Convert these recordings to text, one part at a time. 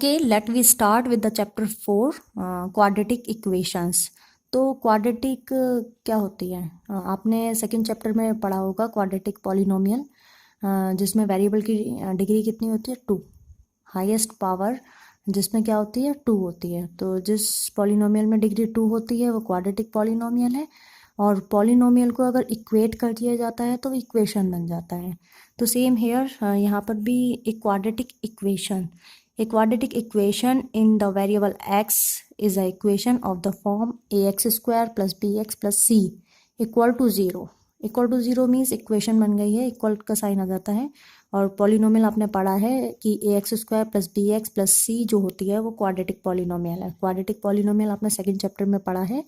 Okay, let we start with the chapter 4 quadratic equations. तो quadratic क्या होती है? आपने सेकंड चैप्टर में पढ़ा होगा क्वाड्रेटिक पॉलिनोमियल, जिसमें वेरिएबल की डिग्री कितनी होती है? 2। हाईएस्ट पावर जिसमें क्या होती है? 2 होती है। तो जिस पॉलिनोमियल में डिग्री 2 होती है वो क्वाड्रेटिक पॉलिनोमियल है। और पॉलिनोमियल को अगर इक्वेट कर दिया जाता है तो इक्वेशन बन जाता है। तो सेम हेयर, यहाँ पर भी एक quadratic equation, a quadratic equation in the variable x is a equation of the form ax square plus bx plus c equal to 0। Equal to 0 means equation बन गई है, इक्वल का साइन आ जाता है। और पॉलिनोमियल आपने पढ़ा है कि a x square plus b x plus c जो होती है वो क्वाड्रेटिक पॉलिनोमियल है। क्वाड्रेटिक पॉलिनोमियल आपने सेकंड चैप्टर में पढ़ा है।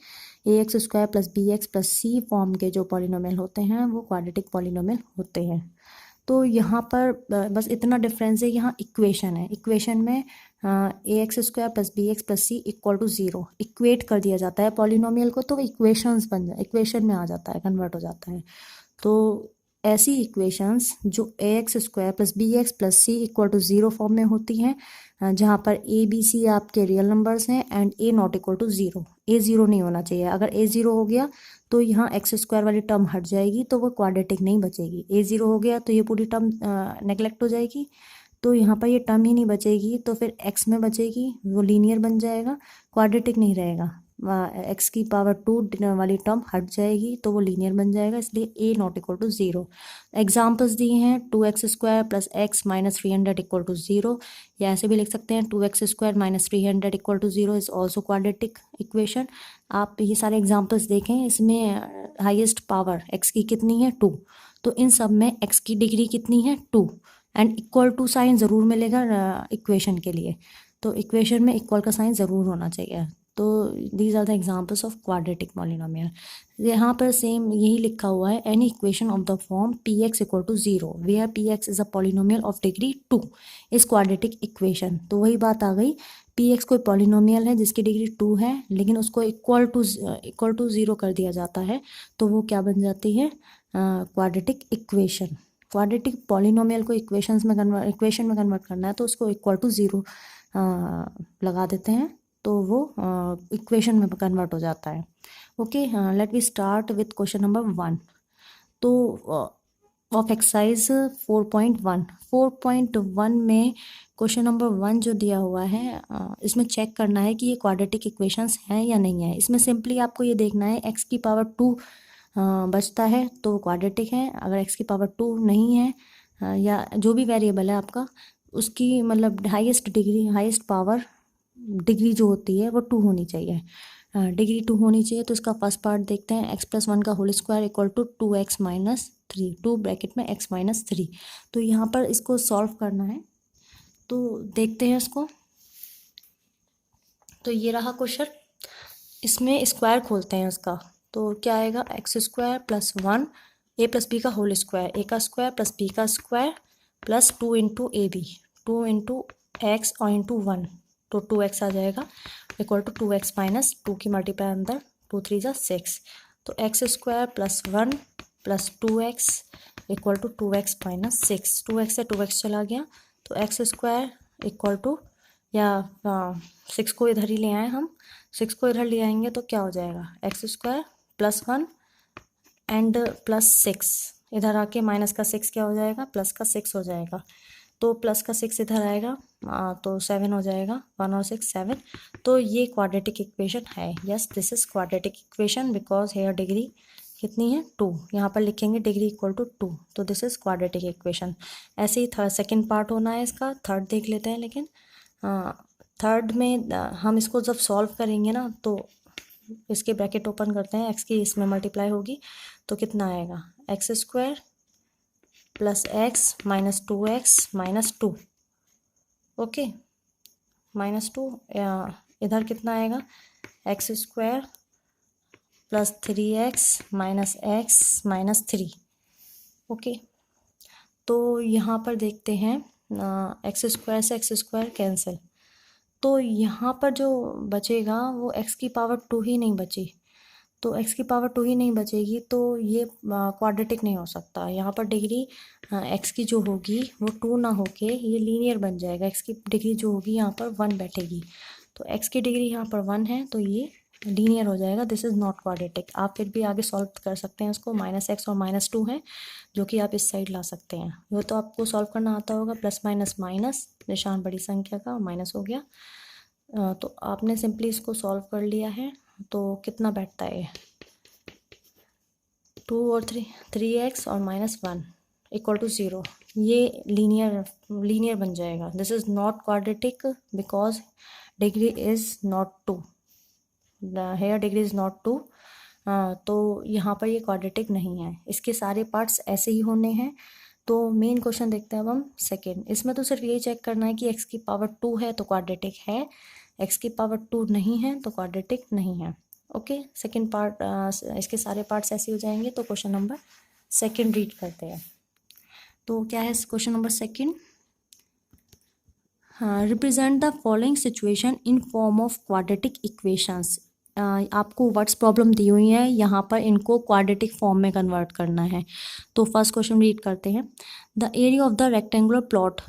A x square plus b x plus c form के जो पॉलिनोमियल होते हैं वो क्वाड्रेटिक पॉलिनोमियल होते हैं। तो यहाँ पर बस इतना डिफरेंस है, यहाँ इक्वेशन है। इक्वेशन में a x square plus b x plus c equal to 0 equate कर दिया जाता है पॉलिनोमियल को, तो इक्वेशंस बन जाए, इक्वेशन में आ जाता है, कन्वर्ट हो जाता है। तो ऐसी इक्वेशंस जो a x square plus b x plus c equal to 0 form में होती हैं, जहाँ पर ए बी सी आपके रियल नंबर्स हैं and a not equal to 0। A 0 नहीं होना चाहिए। अगर ए 0 हो गया तो यहाँ एक्स स्क्वायर वाली टर्म हट जाएगी, तो वो क्वाड्रेटिक नहीं बचेगी। ए 0 हो गया तो ये पूरी टर्म नेगलेक्ट हो जाएगी, तो यहाँ पर ये टर्म ही नहीं बचेगी, तो फिर एक्स में बचेगी, वो लीनियर बन जाएगा, क्वाड्रेटिक नहीं रहेगा। एक्स की पावर 2 वाली टर्म हट जाएगी तो वो लीनियर बन जाएगा, इसलिए A not equal to 0। Examples दिए हैं 2x square plus X minus 300 equal to 0, या ऐसे भी लिख सकते हैं 2x square minus 300 equal to 0 is also quadratic equation. आप ये सारे एग्जाम्पल्स देखें, इसमें हाईएस्ट पावर एक्स की कितनी है? 2। तो इन सब में एक्स की डिग्री कितनी है? 2। एंड इक्वल टू साइन ज़रूर मिलेगा इक्वेशन के लिए, तो इक्वेशन में इक्वल का साइन ज़रूर होना चाहिए। तो these are the examples of quadratic polynomial. यहाँ पर सेम यही लिखा हुआ है, any equation of the form P X equal to 0 where P X is a polynomial of degree 2 is quadratic equation. तो वही बात आ गई, पी एक्स कोई पॉलिनोमियल है जिसकी डिग्री 2 है, लेकिन उसको इक्वल टू 0 कर दिया जाता है, तो वो क्या बन जाती है? Quadratic equation. क्वाड्रेटिक पॉलिनोमियल को इक्वेशन में कन्वर्ट करना है तो उसको इक्वल टू 0 लगा देते हैं, तो वो इक्वेशन में कन्वर्ट हो जाता है। Okay, let we start with question number 1। तो ऑफ एक्सरसाइज 4.1 में क्वेश्चन नंबर 1 जो दिया हुआ है, इसमें चेक करना है कि ये क्वाड्रेटिक इक्वेशंस हैं या नहीं है। इसमें सिंपली आपको ये देखना है एक्स की पावर 2 बचता है तो क्वाड्रेटिक है। अगर एक्स की पावर 2 नहीं है, या जो भी वेरिएबल है आपका, उसकी मतलब highest degree, highest power degree जो होती है वो 2 होनी चाहिए। डिग्री 2 होनी चाहिए। तो इसका फर्स्ट पार्ट देखते हैं, एक्स प्लस 1 का whole square equal to 2x minus 3, 2 bracket में x माइनस 3। तो यहाँ पर इसको सॉल्व करना है, तो देखते हैं इसको। तो ये रहा क्वेश्चन, इसमें स्क्वायर खोलते हैं इसका, तो क्या आएगा? X square plus 1 A plus B का होल स्क्वायर, ए का स्क्वायर प्लस बी का square plus 2 into A B, 2 into X और इंटू 1, तो 2x आ जाएगा इक्वल टू 2x माइनस 2 की मल्टीप्लाई अंदर, 2 3 जा 6, तो एक्स स्क्वायर प्लस 1 प्लस 2x equal to 2x minus 6। 2x से 2x चला गया, तो एक्स स्क्वायर इक्वल टू, या 6 को इधर ही ले आए हम, 6 को इधर ले आएंगे तो क्या हो जाएगा? X square plus 1 and plus 6, इधर आके माइनस का 6 क्या हो जाएगा? प्लस का 6 हो जाएगा। तो प्लस का 6 इधर आएगा, तो 7 हो जाएगा, 1 और 6 7। तो ये क्वाड्रेटिक इक्वेशन है। Yes, this is quadratic equation because here degree कितनी है? 2। यहाँ पर लिखेंगे डिग्री इक्वल टू 2, तो दिस इज क्वाड्रेटिक इक्वेशन। ऐसे ही सेकेंड पार्ट होना है इसका, थर्ड देख लेते हैं। लेकिन थर्ड में हम इसको जब सॉल्व करेंगे ना, तो इसके ब्रैकेट ओपन करते हैं, एक्स की इसमें मल्टीप्लाई होगी तो कितना आएगा? X square plus X minus 2x minus 2, okay, minus 2, इधर कितना आएगा? X square plus 3x minus x minus 3, okay. तो यहाँ पर देखते हैं, एक्स स्क्वायर से एक्स स्क्वायर कैंसिल, तो यहाँ पर जो बचेगा वो एक्स की पावर 2 ही नहीं बची, तो x की पावर 2 ही नहीं बचेगी तो ये क्वाड्रेटिक नहीं हो सकता। यहाँ पर डिग्री x की जो होगी वो 2 ना होके ये लीनियर बन जाएगा। x की डिग्री जो होगी यहाँ पर 1 बैठेगी, तो x की डिग्री यहाँ पर 1 है तो ये लीनियर हो जाएगा। This is not quadratic. आप फिर भी आगे सॉल्व कर सकते हैं इसको। -x और -2 है जो कि आप इस साइड ला सकते हैं। वो तो आपको सॉल्व करना आता होगा। प्लस माइनस माइनस, निशान बड़ी संख्या का माइनस हो गया। तो आपने सिंपली इसको सॉल्व कर लिया है। तो कितना बैठता है? 2 और 3x और -1 इक्वल टू 0। ये लीनियर बन जाएगा। This is not quadratic because degree is not 2। Here degree is not 2। तो यहाँ पर ये क्वाड्रेटिक नहीं है। इसके सारे पार्ट्स ऐसे ही होने हैं। तो मेन क्वेश्चन देखते हैं अब हम सेकेंड। इसमें तो सिर्फ यही चेक करना है कि x की पावर 2 है तो क्वाड्रेटिक है, x की पावर 2 नहीं है तो क्वाड्रेटिक नहीं है। ओके, सेकेंड पार्ट, इसके सारे पार्ट्स ऐसे हो जाएंगे। तो क्वेश्चन नंबर सेकेंड रीड करते हैं। तो क्या है question number second? Represent the following situation in form of quadratic equations. आपको वर्ड्स प्रॉब्लम दी हुई है, यहाँ पर इनको क्वाड्रेटिक फॉर्म में कन्वर्ट करना है। तो फर्स्ट क्वेश्चन रीड करते हैं। The area of the rectangular plot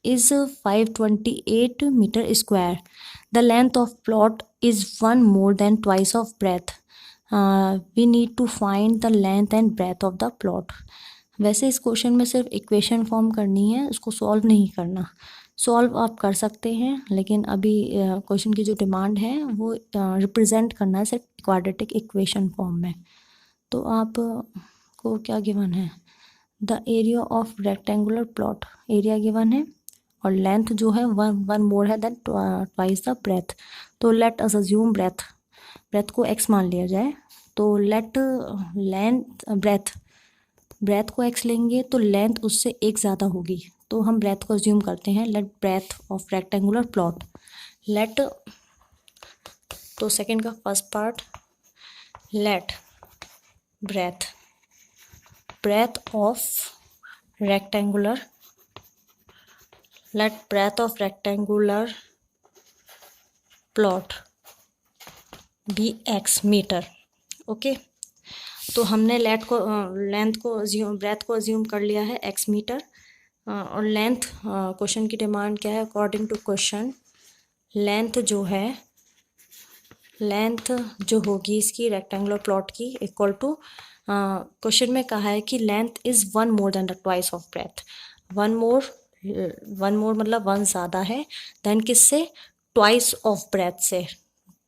is 528 meter square. The length of plot is 1 more than twice of breadth. We need to find the length and breadth of the plot. वैसे इस question में सिर्फ equation form करनी है, उसको solve नहीं करना। Solve आप कर सकते हैं लेकिन अभी क्वेश्चन की जो डिमांड है वो रिप्रेजेंट करना है सिर्फ क्वाड्रेटिक इक्वेशन फॉर्म में। तो आप को क्या गिवन है? The area of rectangular plot, area given है और लेंथ जो है वन मोर है देन ट्वाइस द ब्रेथ। तो लेट अस अज्यूम ब्रेथ को x मान लिया जाए। तो लेट लेंथ ब्रेथ को x लेंगे तो लेंथ उससे एक ज़्यादा होगी। तो हम ब्रेथ को अज्यूम करते हैं। Let breadth of rectangular plot let, तो सेकेंड का first part, let breadth of rectangular plot be x metre. Okay, तो हमने लेंथ को ब्रेथ को अज्यूम कर लिया है x मीटर। और लेंथ, क्वेश्चन की डिमांड क्या है? अकॉर्डिंग टू क्वेश्चन लेंथ जो होगी इसकी रेक्टेंगुलर प्लॉट की इक्वल टू, क्वेश्चन में कहा है कि length is 1 more than the twice of breadth. One more मतलब 1 ज़्यादा है देन किससे? ट्वाइस ऑफ ब्रेथ से,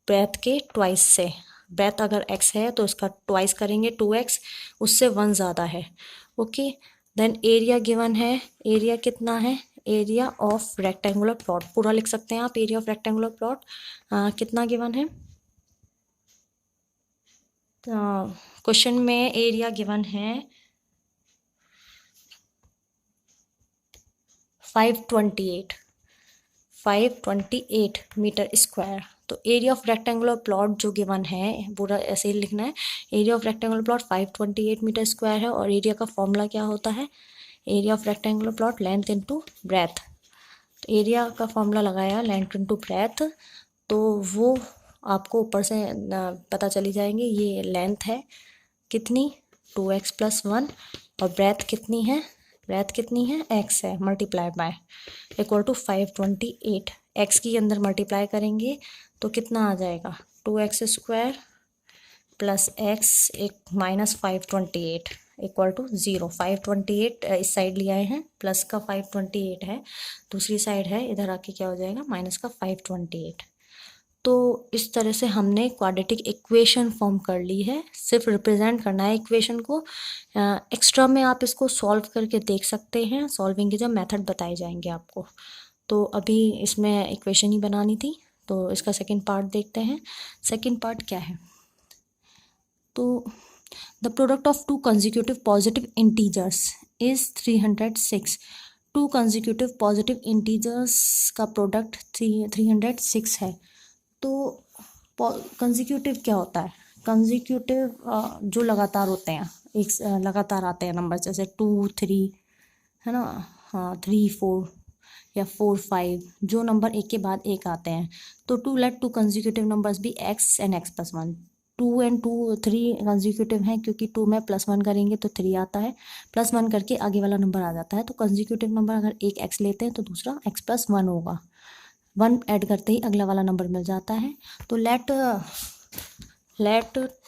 ब्रेथ के ट्वाइस से। ब्रेथ अगर x है तो इसका ट्वाइस करेंगे 2x, उससे 1 ज़्यादा है। ओके, देन एरिया गिवन है। एरिया कितना है? एरिया ऑफ रेक्टेंगुलर प्लॉट पूरा लिख सकते हैं आप। एरिया ऑफ रेक्टेंगुलर प्लॉट कितना गिवन है? क्वेश्चन में एरिया गिवन है 528 मीटर स्क्वायर। तो एरिया ऑफ रेक्टेंगुलर प्लॉट जो गिवन है पूरा ऐसे ही लिखना है। Area of rectangular plot 528 metre square है और एरिया का फॉर्मूला क्या होता है? Area of rectangular plot length into breadth. तो एरिया का फॉर्मूला लगाया लेंथ इनटू ब्रेथ, तो वो आपको ऊपर से पता चली जाएंगे। ये लेंथ है कितनी? 2x + 1 और ब्रेथ कितनी है? x है multiply by equal to 528। x की अंदर मल्टीप्लाई करेंगे तो कितना आ जाएगा? 2x² + x -528 equal to 0। 528 इस साइड ले आए हैं, प्लस का 528 है, दूसरी साइड है, इधर आके क्या हो जाएगा? माइनस का 528। तो इस तरह से हमने क्वाड्रेटिक इक्वेशन फॉर्म कर ली है। सिर्फ रिप्रेजेंट करना है इक्वेशन को। एक्स्ट्रा में आप इसको सॉल्व करके देख सकते हैं। सॉल्विंग के जब मेथड बताए जाएंगे आपको। तो अभी इसमें इक्वेशन ही बनानी थी, तो इसका सेकंड पार्ट देखते हैं। सेकंड पार्ट क्या है? तो the product of 2 consecutive positive integers is 306। 2 consecutive positive integers का प्रोडक्ट 306 है। तो कंसेक्यूटिव क्या होता है? कंसेक्यूटिव जो लगातार होते हैं, एक लगातार आते हैं नंबर, जैसे 2 3 है ना, हाँ 3 4 या 4 5, जो नंबर एक के बाद एक आते हैं। तो लेट 2 कंसेक्यूटिव नंबर्स भी x and x + 1। 2 and 2 3 consecutive हैं, क्योंकि 2 में +1 करेंगे तो 3 आता है, +1 करके आगे वाला नंबर आ जाता है। तो कंजिक्यूटिव नंबर अगर एक x लेते हैं तो दूसरा x+1 होगा, 1 ऐड करते ही अगला वाला नंबर मिल जाता है। तो लेट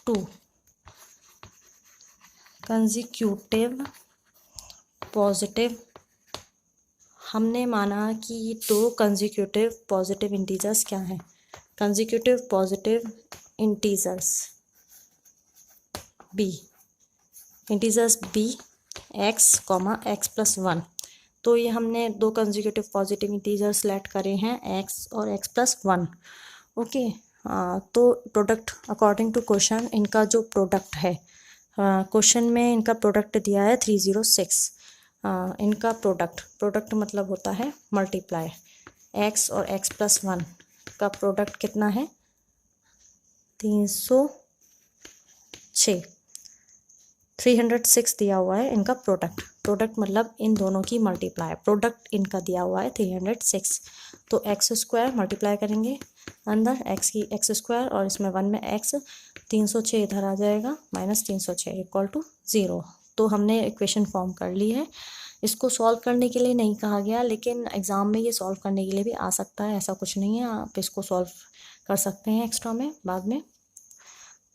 2 कंजिक्यूटिव पॉजिटिव, हमने माना कि 2 कंजिक्यूटिव पॉजिटिव इंटीजर्स क्या हैं, consecutive positive integers b, integers b x, x+1। तो ये हमने 2 कंजिक्यूटिव पॉजिटिव इंटीजर्स सेलेक्ट करे हैं, x और x+1। ओके, तो प्रोडक्ट अकॉर्डिंग टू क्वेश्चन इनका जो प्रोडक्ट है, क्वेश्चन में इनका प्रोडक्ट दिया है 306। इनका प्रोडक्ट मतलब होता है मल्टीप्लाई, x और x+1 का प्रोडक्ट कितना है 306 दिया हुआ है इनका प्रोडक्ट मतलब इन दोनों की मल्टीप्लाई, प्रोडक्ट इनका दिया हुआ है 306। तो x² मल्टीप्लाई करेंगे अंदर x² और इसमें 1 में x, 306 इधर आ जाएगा, -306 = 0। तो हमने इक्वेशन फॉर्म कर ली है। इसको सॉल्व करने के लिए नहीं कहा गया, लेकिन एग्ज़ाम में ये सॉल्व करने के लिए भी आ सकता है, ऐसा कुछ नहीं है, आप इसको सॉल्व कर सकते हैं एक्स्ट्रा में बाद में।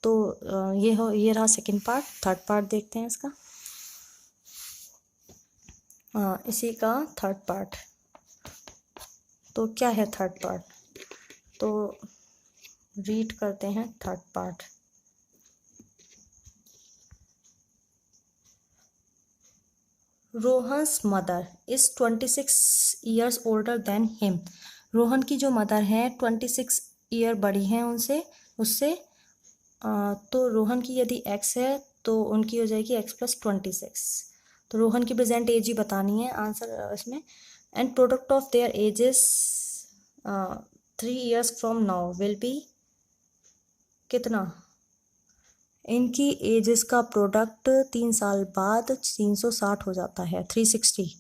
तो ये रहा सेकंड पार्ट। थर्ड पार्ट देखते हैं इसका। इसी का थर्ड पार्ट। तो क्या है थर्ड पार्ट, तो रीड करते हैं third part. Rohan's mother is 26 years older than him. Rohan की जो मदर है 26 ईयर बड़ी हैं उससे। तो रोहन की यदि x है तो उनकी हो जाएगी x+26। तो रोहन की प्रेजेंट एज ही बतानी है आंसर इसमें। And product of their edges 3 years from now will be कितना, इनकी एजेस का प्रोडक्ट 3 साल बाद 360 हो जाता है, 360।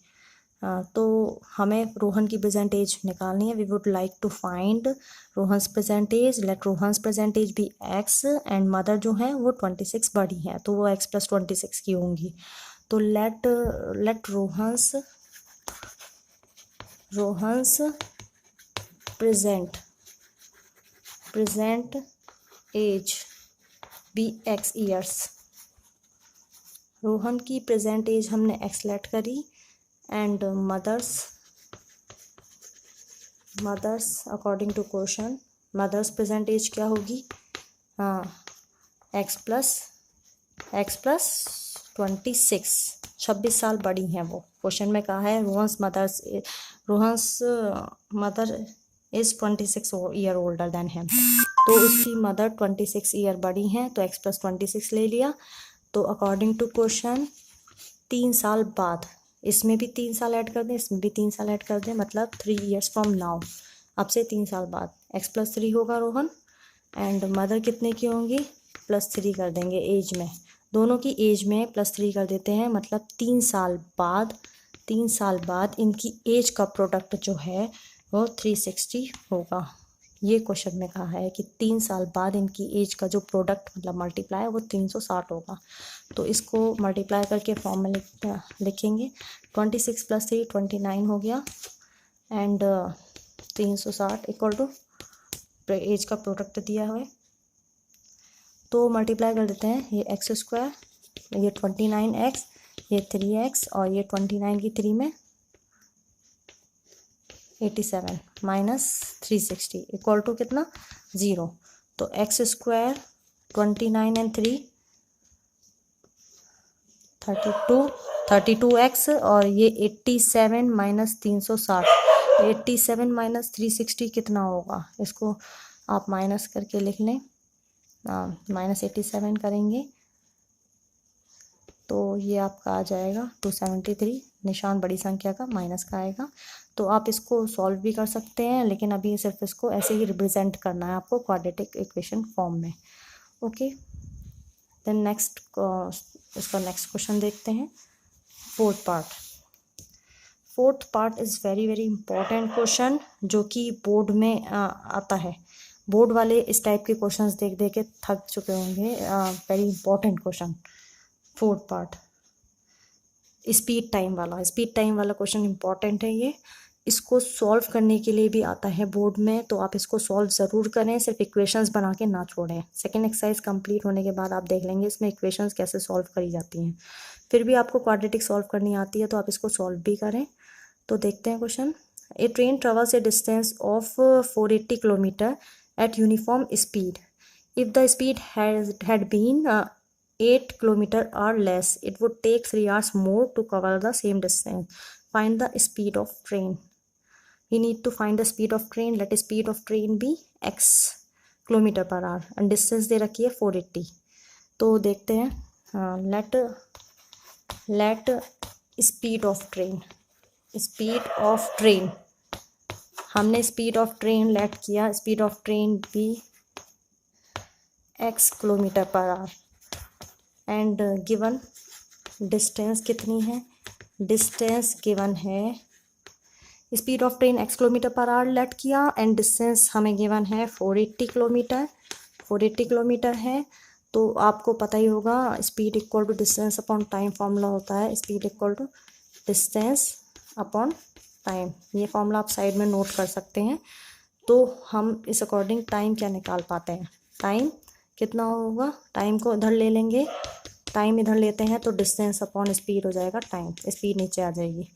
तो हमें रोहन की प्रेजेंट एज निकालनी है। We would like to find Rohan's present age. Let Rohan's present age be x and mother जो है वो 26 बड़ी है, तो वो x+26 की होंगी। तो let Rohan's present age be x years. Rohan की प्रेजेंट एज हमने x लेट करी and mother's according to question mother's present age क्या होगी, x+26, 26 साल बड़ी हैं वो। क्वेश्चन में कहा है Rohan's mother is 26 year older than him. तो उसकी मदर 26 ईयर बड़ी हैं, तो x+26 ले लिया। तो अकॉर्डिंग टू क्वेश्चन 3 साल बाद, इसमें भी 3 साल ऐड कर दें, इसमें भी 3 साल ऐड कर दें, मतलब 3 ईयर्स फ्रॉम नाउ, अब से 3 साल बाद x+3 होगा रोहन। एंड मदर कितने की होंगी, +3 कर देंगे एज में, दोनों की एज में +3 कर देते हैं, मतलब 3 साल बाद इनकी एज का प्रोडक्ट जो है वो 360 होगा। ये क्वेश्चन में कहा है कि 3 साल बाद इनकी एज का जो प्रोडक्ट मतलब मल्टीप्लाई है वो 360 होगा। तो इसको मल्टीप्लाई करके फॉर्म में लिखेंगे। 26 + 3 29 हो गया एंड 360 = एज का प्रोडक्ट दिया हुआ है। तो मल्टीप्लाई कर देते हैं, ये x², ये 29x, ये 3x और ये 29 की 3 में 87 -360 = कितना 0। तो x², 29 एंड 3 32x और ये 87 - 360, 87 - 360 कितना होगा, इसको आप माइनस करके लिख लें। -87 करेंगे तो ये आपका आ जाएगा 273, निशान बड़ी संख्या का माइनस का आएगा। तो आप इसको सॉल्व भी कर सकते हैं, लेकिन अभी सिर्फ इसको ऐसे ही रिप्रेजेंट करना है आपको क्वाड्रेटिक इक्वेशन फॉर्म में। ओके, देन इसका नेक्स्ट क्वेश्चन देखते हैं। Fourth part is very very important question, जो कि बोर्ड में आता है। बोर्ड वाले इस टाइप के क्वेश्चंस देख देख के थक चुके होंगे। Very important question, fourth part, speed time वाला क्वेश्चन इंपॉर्टेंट है ये। इसको सॉल्व करने के लिए भी आता है बोर्ड में, तो आप इसको सॉल्व ज़रूर करें, सिर्फ इक्वेशंस बना के ना छोड़ें। सेकंड एक्सरसाइज कंप्लीट होने के बाद आप देख लेंगे इसमें इक्वेशंस कैसे सॉल्व करी जाती हैं। फिर भी आपको क्वाड्रेटिक सॉल्व करनी आती है तो आप इसको सॉल्व भी करें। तो देखते हैं question. A train travels A distance of 480 kilometre eight uniform speed. If the speed had been 8 kilometer or less, it would take 3 hours more to cover the same distance. Find the speed of train. We need to find the speed of train. Let speed of train be x kilometre per hour and distance दे रखी है 480। तो देखते हैं। Let speed of train, हमने speed of train let किया, speed of train भी x kilometre per hour and given distance कितनी है, डिस्टेंस गिवन है, speed of train x kilometre per hour let किया एंड डिस्टेंस हमें गिवन है 480 kilometre है। तो आपको पता ही होगा speed equal to distance upon time formula होता है, speed equal to distance upon time. ये फॉर्मूला आप साइड में नोट कर सकते हैं। तो हम इस अकॉर्डिंग टाइम क्या निकाल पाते हैं, टाइम कितना होगा, टाइम को इधर ले लेंगे, टाइम इधर लेते हैं तो डिस्टेंस अपॉन स्पीड हो जाएगा टाइम, स्पीड नीचे आ जाएगी,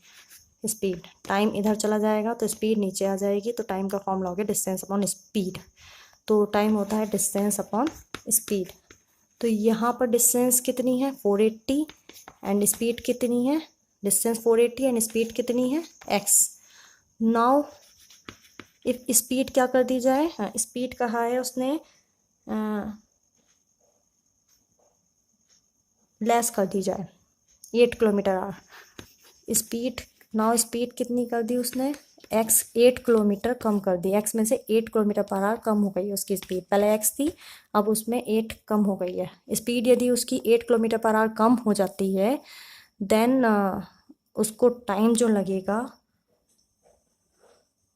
स्पीड टाइम इधर चला जाएगा तो स्पीड नीचे आ जाएगी। तो टाइम का फॉर्मूला हो गया डिस्टेंस अपॉन स्पीड। तो टाइम होता है डिस्टेंस अपॉन स्पीड। तो यहाँ पर डिस्टेंस कितनी है 480 एंड स्पीड कितनी है, डिस्टेंस 480 एंड स्पीड कितनी है x। नाउ इफ स्पीड क्या कर दी जाए, स्पीड कहा है उसने लेस कर दी जाए 8 kilometre our. Speed now speed कितनी कर दी उसने, x 8 किलोमीटर कम कर दी, x में से 8 किलोमीटर पर आवर कम हो गई है उसकी स्पीड, पहले x थी अब उसमें 8 कम हो गई है। स्पीड यदि उसकी 8 किलोमीटर पर आवर कम हो जाती है देन उसको टाइम जो लगेगा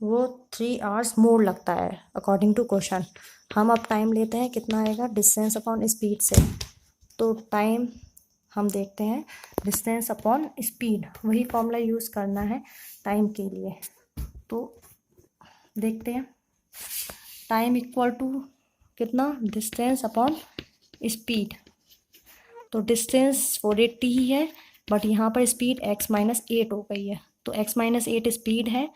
वो 3 आवर्स मोर लगता है अकॉर्डिंग टू क्वेश्चन। हम अब टाइम लेते हैं, कितना आएगा डिस्टेंस अपॉन स्पीड से। तो टाइम हम देखते हैं डिस्टेंस अपॉन स्पीड, वही फॉर्मूला यूज़ करना है टाइम के लिए। तो देखते हैं टाइम इक्वल टू कितना, डिस्टेंस अपॉन स्पीड। तो डिस्टेंस 480 ही है बट यहाँ पर स्पीड x माइनस 8 हो गई है, तो x माइनस 8 स्पीड है।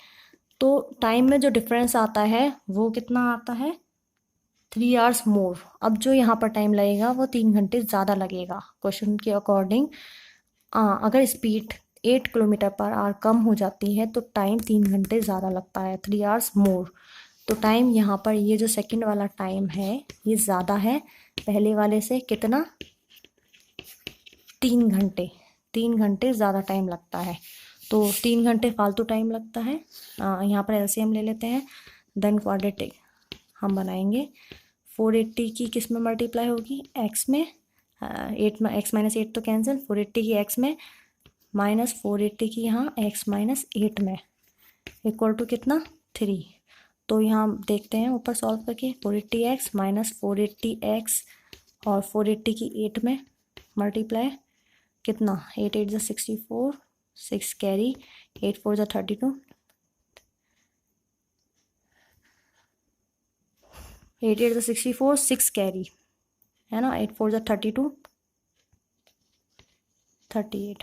तो टाइम में जो डिफरेंस आता है वो कितना आता है 3 आवर्स मोर। अब जो यहाँ पर टाइम लगेगा वो 3 घंटे ज़्यादा लगेगा क्वेश्चन के अकॉर्डिंग। अगर स्पीड 8 किलोमीटर पर आवर कम हो जाती है तो टाइम 3 घंटे ज़्यादा लगता है, 3 आवर्स मोर। तो टाइम यहाँ पर ये जो सेकंड वाला टाइम है ये ज़्यादा है पहले वाले से, कितना 3 घंटे, 3 घंटे ज़्यादा टाइम लगता है। तो 3 घंटे फालतू टाइम लगता है। यहाँ पर एलसीएम ले लेते हैं, देन क्वाड्रेटिक हम बनाएंगे। 480 की किस में मल्टीप्लाई होगी, x में, 8 में x माइनस 8 तो कैंसिल, 480 की x में माइनस 480 की यहाँ x माइनस 8 में इक्वल टू कितना 3। तो यहाँ देखते हैं ऊपर सॉल्व करके 480x माइनस 480x और 480 की 8 में मल्टीप्लाई कितना 8 8 = 64, 6 कैरी, 8 4 = 32, 8 8 = 64, 6 कैरी है ना, 8 4 = 32, 38।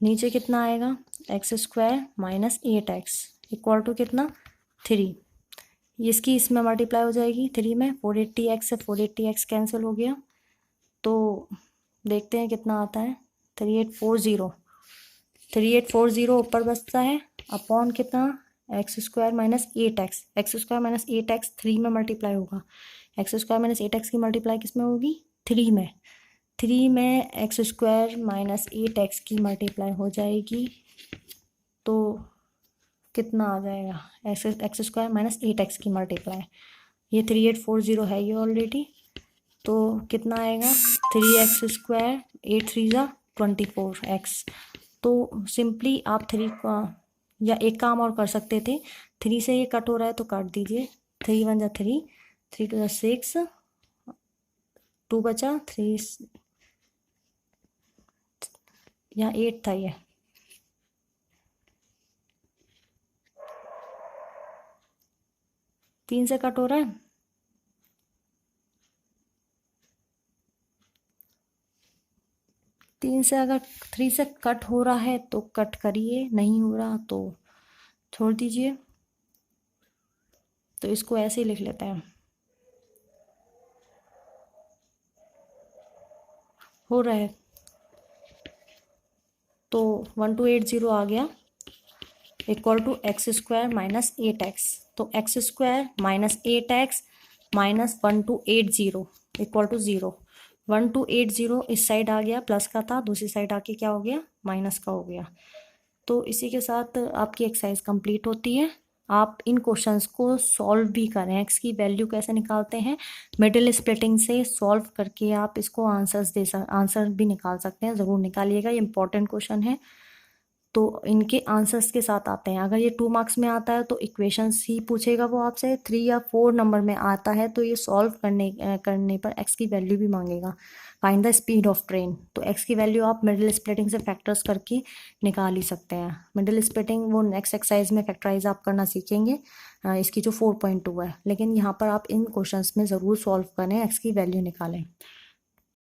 नीचे कितना आएगा x² minus 8x equal to कितना 3। इसकी इसमें मल्टीप्लाई हो जाएगी 3 में, 480x से 480x कैंसिल हो गया। तो देखते हैं कितना आता है 3840 ऊपर बचता है अपॉन कितना x² minus 8x, x² minus 8x 3 में मल्टीप्लाई होगा, x² माइनस 8x की मल्टीप्लाई किस में होगी 3 में, 3 में x² माइनस 8x की मल्टीप्लाई हो जाएगी। तो कितना आ जाएगा x² माइनस 8x की मल्टीप्लाई, ये 3840 है ये ऑलरेडी। तो कितना आएगा 3x², 8 3 = 24x। तो सिंपली आप 3 का या एक काम और कर सकते थे, 3 से ये कट हो रहा है तो काट दीजिए, 3 1 = 3, 3 टू 6, 2 बचा, 3 यहाँ 8 था ये, तीन से कट हो रहा है, तीन से अगर 3 से कट हो रहा है तो कट करिए, नहीं हो रहा तो छोड़ दीजिए। तो इसको ऐसे ही लिख लेते हैं, हो रहा है। तो 1280 आ गया, equal to x² minus 8x। तो x² minus 8x minus 1280 equal to 0। 1280 इस साइड आ गया, प्लस का था, दूसरी साइड आके क्या हो गया, माइनस का हो गया। तो इसी के साथ आपकी एक्सरसाइज कंप्लीट होती है। आप इन क्वेश्चंस को सॉल्व भी करें। एक्स की वैल्यू कैसे निकालते हैं, मिडिल स्प्लिटिंग से सॉल्व करके आप इसको आंसर भी निकाल सकते हैं, ज़रूर निकालिएगा, ये इंपॉर्टेंट क्वेश्चन है। तो इनके आंसर्स के साथ आते हैं। अगर ये 2 मार्क्स में आता है तो इक्वेशंस ही पूछेगा वो आपसे। 3 या 4 नंबर में आता है तो ये सॉल्व करने पर एक्स की वैल्यू भी मांगेगा। Find the speed of train, तो एक्स की वैल्यू आप मिडिल स्प्लिटिंग से फैक्टर्स करके निकाल ही सकते हैं। मिडिल स्प्लिटिंग वो नेक्स्ट एक्सरसाइज में फैक्टराइज आप करना सीखेंगे, इसकी जो 4.2 है। लेकिन यहाँ पर आप इन क्वेश्चंस में ज़रूर सॉल्व करें, एक्स की वैल्यू निकालें।